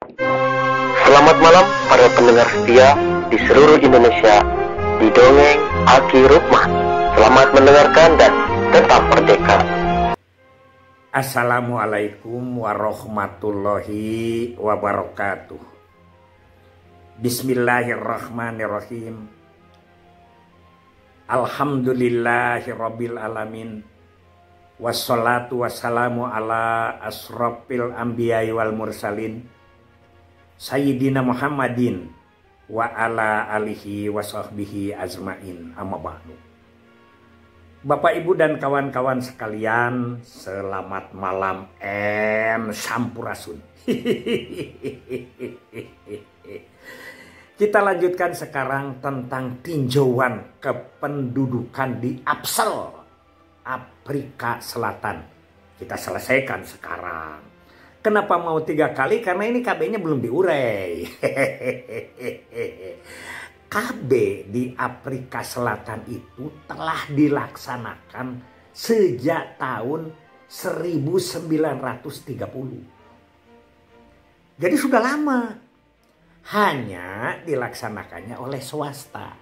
Selamat malam para pendengar setia di seluruh Indonesia di Dongeng Aki Rukman. Selamat mendengarkan dan tetap merdeka. Assalamualaikum warahmatullahi wabarakatuh. Bismillahirrahmanirrahim. Alhamdulillahirabbil alamin. Wassalatu wassalamu ala asrofil anbiya'i wal mursalin Sayyidina Muhammadin wa ala alihi wa sahbihi azmain, amma ba'du. Bapak Ibu dan kawan-kawan sekalian, selamat malam sampurasun. Kita lanjutkan sekarang tentang tinjauan kependudukan di Apsel, Afrika Selatan. Kita selesaikan sekarang. Kenapa mau 3 kali? Karena ini KB-nya belum diurai. KB di Afrika Selatan itu telah dilaksanakan sejak tahun 1930. Jadi sudah lama. Hanya dilaksanakannya oleh swasta.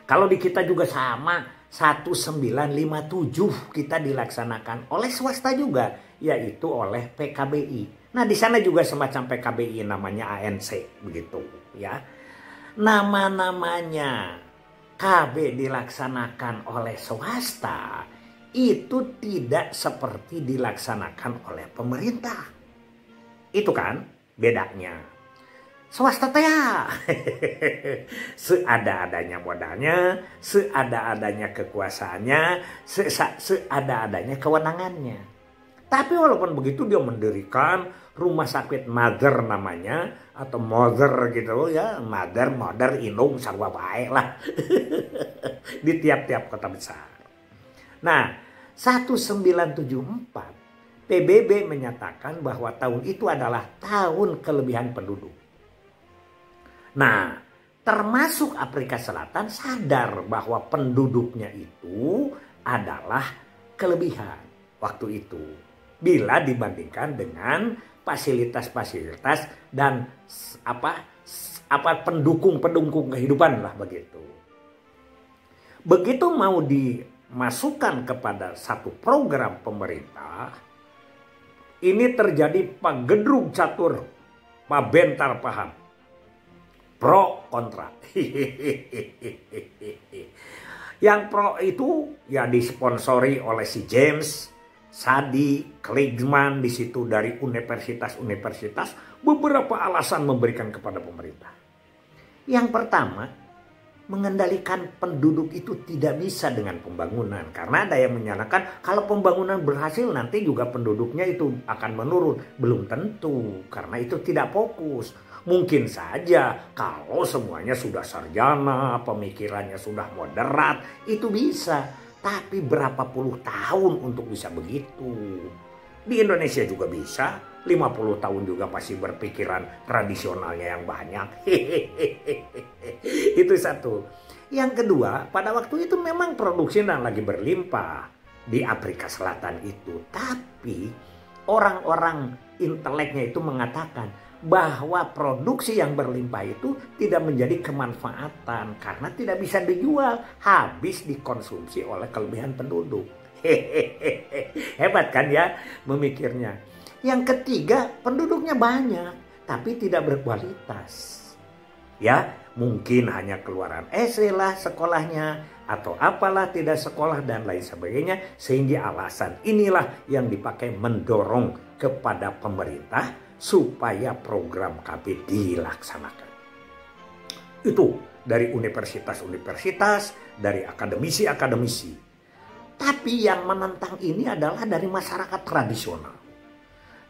Kalau di kita juga sama, 1957 kita dilaksanakan oleh swasta juga, yaitu oleh PKBI. Nah, di sana juga semacam PKBI namanya ANC begitu ya. Nama-namanya KB dilaksanakan oleh swasta itu tidak seperti dilaksanakan oleh pemerintah. Itu kan bedanya. Swasta teh seada-adanya modalnya, seada-adanya kekuasaannya, seada-adanya kewenangannya. Tapi walaupun begitu dia mendirikan rumah sakit Mother namanya, atau Mother gitu ya, Mother, Indung, sarwa baik lah. Di tiap-tiap kota besar. Nah, 1974 PBB menyatakan bahwa tahun itu adalah tahun kelebihan penduduk. Nah, termasuk Afrika Selatan sadar bahwa penduduknya itu adalah kelebihan waktu itu. Bila dibandingkan dengan fasilitas-fasilitas dan pendukung kehidupan lah begitu. Begitu mau dimasukkan kepada satu program pemerintah, ini terjadi pagedrug catur, pabentar paham. Pro kontra. Yang pro itu ya disponsori oleh si James, Sadi, Kligman di situ dari universitas-universitas, beberapa alasan memberikan kepada pemerintah. Yang pertama, mengendalikan penduduk itu tidak bisa dengan pembangunan, karena ada yang menyatakan kalau pembangunan berhasil nanti juga penduduknya itu akan menurun. Belum tentu, karena itu tidak fokus. Mungkin saja kalau semuanya sudah sarjana, pemikirannya sudah moderat, itu bisa. Tapi berapa puluh tahun untuk bisa begitu. Di Indonesia juga bisa. 50 tahun juga masih berpikiran tradisionalnya yang banyak. Itu satu. Yang kedua, pada waktu itu memang produksi dan lagi berlimpah di Afrika Selatan itu. Tapi orang-orang inteleknya itu mengatakan bahwa produksi yang berlimpah itu tidak menjadi kemanfaatan karena tidak bisa dijual, habis dikonsumsi oleh kelebihan penduduk. Hebat kan ya memikirnya. Yang ketiga, penduduknya banyak tapi tidak berkualitas. Ya, mungkin hanya keluaran SD lah sekolahnya atau apalah tidak sekolah dan lain sebagainya, sehingga alasan inilah yang dipakai mendorong kepada pemerintah supaya program KB dilaksanakan. Itu dari universitas-universitas, dari akademisi-akademisi. Tapi yang menentang ini adalah dari masyarakat tradisional.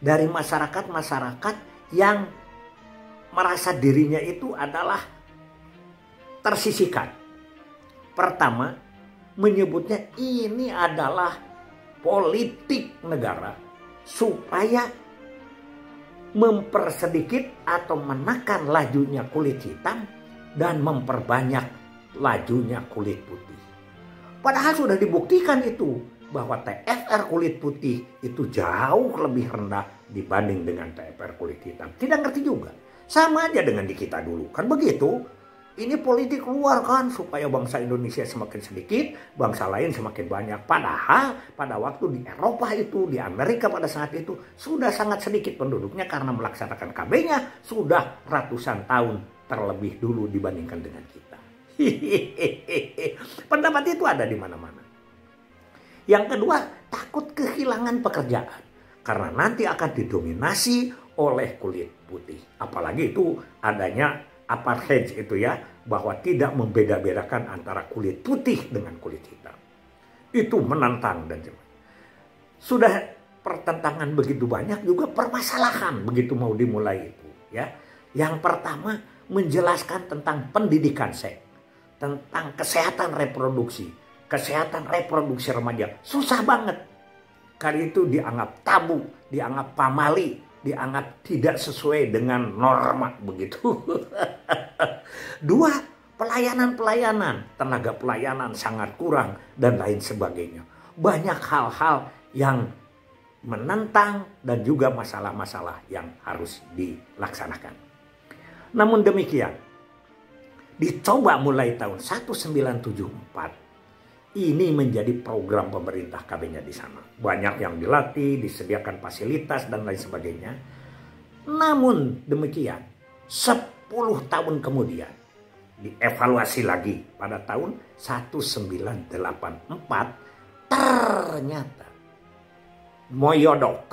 Dari masyarakat-masyarakat yang merasa dirinya itu adalah tersisihkan. Pertama, menyebutnya ini adalah politik negara supaya mempersedikit atau menekan lajunya kulit hitam dan memperbanyak lajunya kulit putih. Padahal sudah dibuktikan itu bahwa TFR kulit putih itu jauh lebih rendah dibanding dengan TPR kulit hitam. Tidak ngerti juga. Sama aja dengan di kita dulu. Kan begitu. Ini politik luar kan supaya bangsa Indonesia semakin sedikit, bangsa lain semakin banyak. Padahal pada waktu di Eropa itu, di Amerika pada saat itu sudah sangat sedikit penduduknya karena melaksanakan KB-nya sudah ratusan tahun terlebih dulu dibandingkan dengan kita. Pendapat itu ada di mana-mana. Yang kedua, takut kehilangan pekerjaan karena nanti akan didominasi oleh kulit putih. Apalagi itu adanya apartheid itu ya, bahwa tidak membeda-bedakan antara kulit putih dengan kulit hitam. Itu menantang dan sudah pertentangan begitu banyak, juga permasalahan begitu mau dimulai itu ya. Yang pertama menjelaskan tentang pendidikan seks, tentang kesehatan reproduksi remaja. Susah banget. Karena itu dianggap tabu, dianggap pamali, dianggap tidak sesuai dengan norma begitu. Dua, pelayanan, tenaga pelayanan sangat kurang dan lain sebagainya. Banyak hal-hal yang menentang dan juga masalah-masalah yang harus dilaksanakan. Namun demikian, dicoba mulai tahun 1974, ini menjadi program pemerintah KB-nya di sana. Banyak yang dilatih, disediakan fasilitas dan lain sebagainya. Namun demikian, 10 tahun kemudian dievaluasi lagi pada tahun 1984, ternyata moyodok,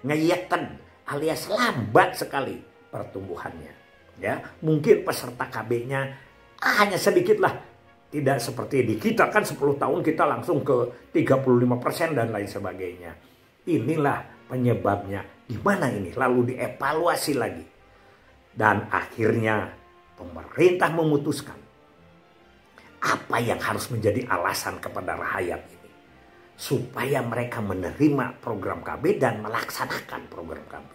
ngeyeten alias lambat sekali pertumbuhannya. Ya, mungkin peserta KB-nya hanya sedikit lah. Tidak seperti di kita kan 10 tahun kita langsung ke 35% dan lain sebagainya. Inilah penyebabnya. Di mana ini? Lalu dievaluasi lagi. Dan akhirnya pemerintah memutuskan apa yang harus menjadi alasan kepada rakyat ini. Supaya mereka menerima program KB dan melaksanakan program KB.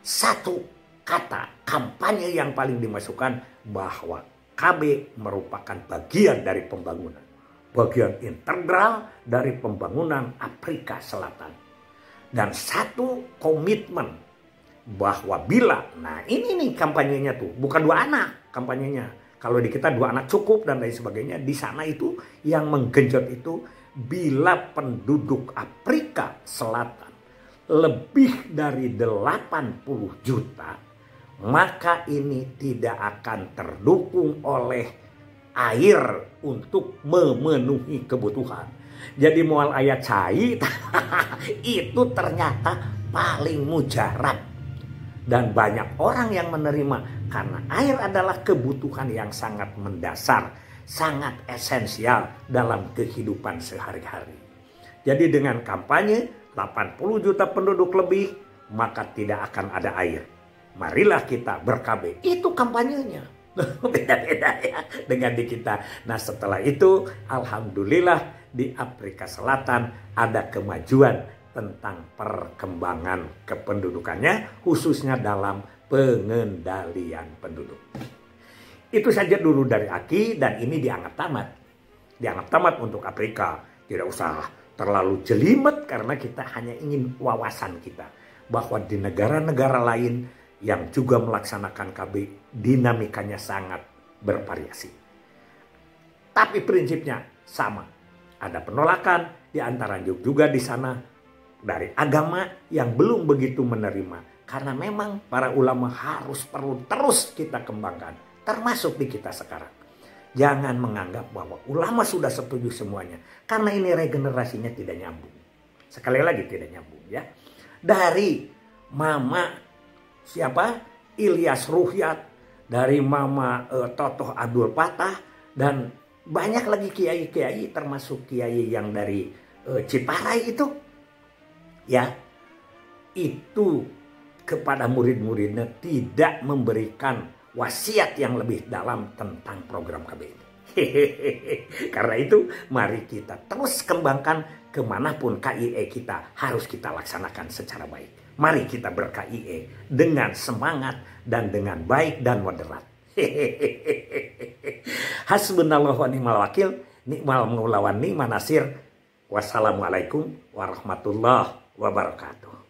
Satu kata kampanye yang paling dimasukkan bahwa KB merupakan bagian dari pembangunan. Bagian integral dari pembangunan Afrika Selatan. Dan satu komitmen bahwa bila, nah ini nih kampanyenya tuh, bukan 2 anak kampanyenya. Kalau di kita 2 anak cukup dan lain sebagainya. Di sana itu yang menggenjot itu bila penduduk Afrika Selatan lebih dari 80 juta, maka ini tidak akan terdukung oleh air untuk memenuhi kebutuhan. Jadi mual ayat cai itu ternyata paling mujarab. Dan banyak orang yang menerima karena air adalah kebutuhan yang sangat mendasar, sangat esensial dalam kehidupan sehari-hari. Jadi dengan kampanye 80 juta penduduk lebih, maka tidak akan ada air. Marilah kita ber-KB. Itu kampanyenya. Beda-beda ya dengan di kita. Nah setelah itu alhamdulillah di Afrika Selatan ada kemajuan tentang perkembangan kependudukannya, khususnya dalam pengendalian penduduk. Itu saja dulu dari Aki, dan ini dianggap tamat. Dianggap tamat untuk Afrika. Tidak usah terlalu jelimet karena kita hanya ingin wawasan kita bahwa di negara-negara lain yang juga melaksanakan KB, dinamikanya sangat bervariasi. Tapi prinsipnya sama. Ada penolakan di antara juga di sana dari agama yang belum begitu menerima. Karena memang para ulama perlu terus kita kembangkan. Termasuk di kita sekarang. Jangan menganggap bahwa ulama sudah setuju semuanya. Karena ini regenerasinya tidak nyambung. Sekali lagi tidak nyambung ya. Dari Mama Ilyas Ruhyat, dari Mama Totoh Abdul Patah, dan banyak lagi kiai-kiai termasuk kiai yang dari Ciparai itu ya, itu kepada murid-muridnya tidak memberikan wasiat yang lebih dalam tentang program KB ini. Karena itu mari kita terus kembangkan kemanapun KIE kita harus kita laksanakan secara baik. Mari kita ber-KIE dengan semangat dan dengan baik dan moderat. Hasbunallahu wa ni'mal wakil, ni'mal maula wa ni'man nasir. Wassalamualaikum warahmatullahi wabarakatuh.